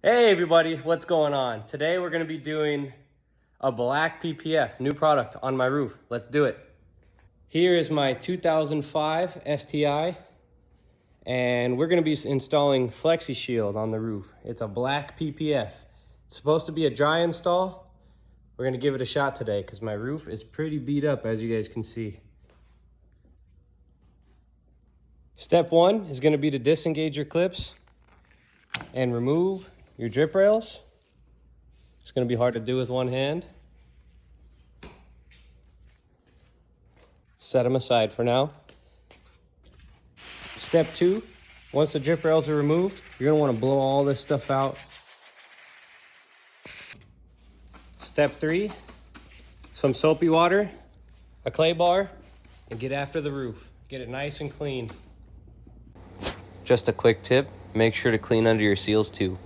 Hey everybody, what's going on? Today we're going to be doing a black PPF, new product on my roof. Let's do it. Here is my 2005 STI, and we're going to be installing Flexishield on the roof. It's a black PPF. It's supposed to be a dry install. We're going to give it a shot today because my roof is pretty beat up, as you guys can see. Step one is going to be to disengage your clips and remove your drip rails. It's going to be hard to do with one hand. Set them aside for now. Step two, once the drip rails are removed, you're going to want to blow all this stuff out. Step three, some soapy water, a clay bar, and get after the roof. Get it nice and clean. Just a quick tip, make sure to clean under your seals too.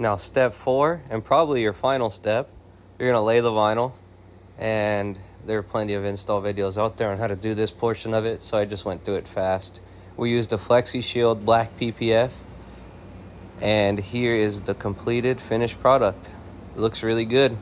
Now step four, and probably your final step, you're gonna lay the vinyl, and there are plenty of install videos out there on how to do this portion of it, so I just went through it fast. We used a Flexishield Black PPF, and here is the completed finished product. It looks really good.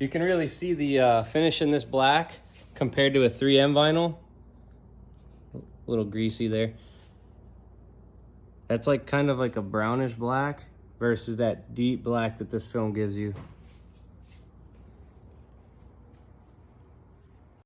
You can really see the finish in this black compared to a 3M vinyl. A little greasy there. That's like kind of like a brownish black versus that deep black that this film gives you.